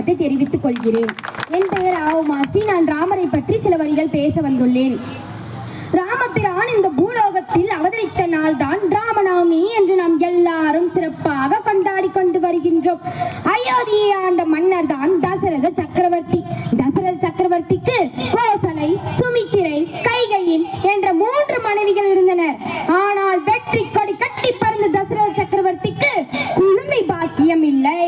வணக்கத்தை தெரிவித்துக் கொள்கிறேன். என் பெயர் ஆவுமாசி. நான் ராமரை பற்றி சில வரிகள் பேச வந்துள்ளேன். ராமபிரான் இந்த பூலோகத்தில் அவதரித்த நாள் தான் ராமநவமி என்று நாம் எல்லாரும் சிறப்பாக கொண்டாடி கொண்டு வருகின்றோம். அயோத்தியை ஆண்ட மன்னர் தான் தசரத சக்கரவர்த்தி. தசரத சக்கரவர்த்திக்கு கோசலை, சுமித்திரை, கைகேயி என்ற 3 மனைவிகள் இருந்தனர். ஆனால் வெற்றி கொடி கட்டி பறந்த தசரத சக்கரவர்த்திக்கு குழந்தை பாக்கியம் இல்லை.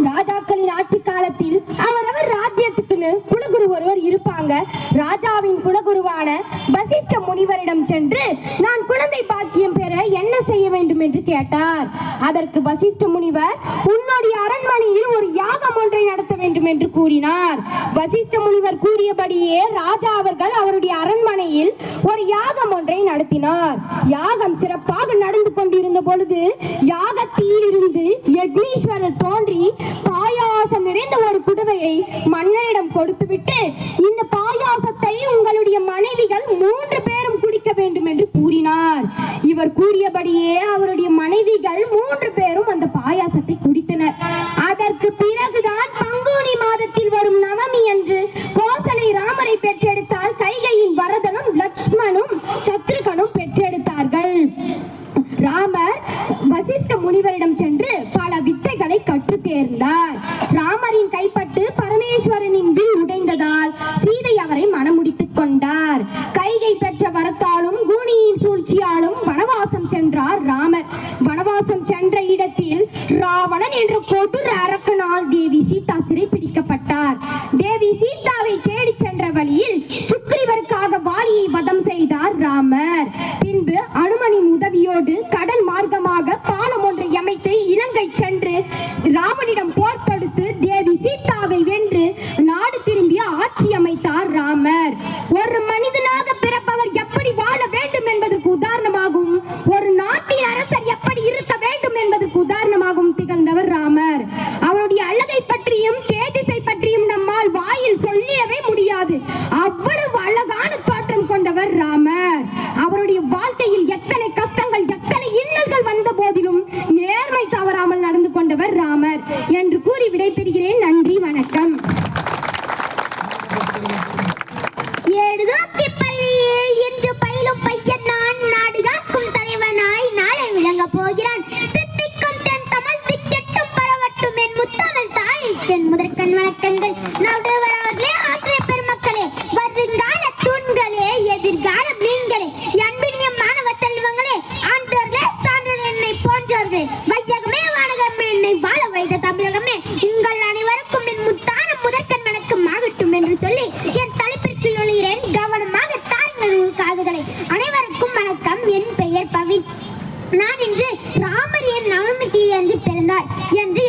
ராஜாக்களின் ஆட்சி காலத்தில் அவரவர் ராஜ்யத்துக்குன்னு குலகுரு ஒருவர் இருப்பாங்க. ராஜாவின் குலகுருவான வசிஷ்ட முனிவரிடம் சென்று நான் குழந்தை பாக்கியம் பெற என்ன செய்ய வேண்டும் என்று கேட்டார். அதற்கு வசிஷ்ட முனிவர் உன்னுடைய அரண்மனையில் ஒரு யாகம் ஒன்றை நடத்த வேண்டும் என்று கூறினார். வசிஷ்ட முனிவர் கூறியபடியே ராஜா அவர்கள் அவருடைய அரண்மனையில் ஒரு யாகம் ஒன்றை நடத்தினார். யாகம் சிறப்பாக நடந்து கொண்டிருந்த பொழுது யாகத்தில் இருந்து யக்னீஸ்வரர் தோன்றி பாயாசம் நிறைந்த ஒரு குடுவையை மன்னரிடம் கொடுத்துவிட்டு இந்த பாயாசத்தை உங்களுடைய மனைவிகள் 3 பேரும் குடிக்க வேண்டும் என்று கூறினார். இவர் கூறியபடியே அவருடைய மனைவிகள் 3 பேரும் அந்த பாயாசத்தை குடித்தனர். அதற்கு பிறகுதான் பங்குனி மாதத்தில் வரும் நவமி என்று கோசலை ராமரை பெற்றெடுத்தால் கைகேயின் வரதனும் லட்சுமணும் சத்ருகனும் பெற்றெடுத்தார்கள். ராமர் வசிஷ்ட முனிவரிடம் சென்று பல வித்தைகளை கற்று தேர்ந்தார். ராமரின் கைப்பட்டு பரமேஸ்வரனின் வில் உடைந்ததால் சீதை அவரை மணமுடித்துக் கொண்டார். கைகை பெற்ற வரத்தாலும் கூனியின் சூழ்ச்சியாலும் வனவாசம் சென்றார் ராமர். வனவாசம் சென்ற இடத்தில் ராவணன் என்ற கொடூர அரக்கனால் தேவி சீதா சிறை பிடிக்கப்பட்டார். தேவி சீதாவை தேடி சென்ற வழியில் சுக்ரீவருக்காக வாலியை வதம் செய்தார் ராமர். பின்பு அனுமனின் உதவியோடு கடல் மார்க்கமாக பாலம் ஒன்றை அமைத்து இலங்கை சென்று ராமனிடம் போர் தொடுத்து தேவி சீதாவை வென்று நாடு திரும்பி ஆட்சி அமைத்தார் ராமர். ஒரு மனிதனாக பிறப்பவர் எப்படி வாழ வேண்டும் என்பதற்கு உதாரணமாகவும் ஒரு நாட்டின் அரசர் எப்படி இருக்க வேண்டும் என்பதற்கு உதாரணமாகவும் திகழ்ந்தவர் ராமர். அவருடைய அழகை பற்றியும் தேஜஸை பற்றியும் நம்மால் வாயில் சொல்லிடவே முடியாது. அவ்வளவு அழகான தோற்றம் கொண்டவர் ராமர். அவருடைய வாழ்க்கையில் எத்தனை கஷ்டங்கள் எத்தனை இன்னல்கள் வந்த போதிலும் நேர்மை தவறாமல் நடந்து கொண்டவர் ராமர் என்று கூறி விடைபெறுகிறேன். நன்றி, வணக்கம். ஏடுதோக்கி பள்ளியில் இன்று பயிலும் பையன் நான் நாடு காக்கும் தலைவனாய் நாளை விளங்க போகிறான். தித்திக்கும் தென் தமிழ் திக்கெட்டும் பரவட்டும் என் முத்தமிழ் தாய்க்கென் முதற்கண் வணக்கங்கள். நடுவர் அவர்களே, ஆசிரியர் பெருமக்களே, வருங்கால தூண்களே, எதிர்காலம் நீங்களே, அன்பினிய மாணவ செல்வங்களே, ஆண்டோர்களே, சான்றோர் என்னை போன்றோர்களே, வையகமே வானகமே என்னை வாழ வைத்த தமிழகமே, உங்கள் அனைவருக்கும் என் முத்தான முதற்கண் வணக்கம் ஆகட்டும் என்று சொல்லி என் தலைப்பிற்குள் நுழைகிறேன். கவனமாக தாருங்கள் உங்கள் காதுகளை. அனைவருக்கும் வணக்கம். என் பெயர் பவி. நான் இன்று ராமர் என் நவமி தீ என்று பிறந்தார் என்று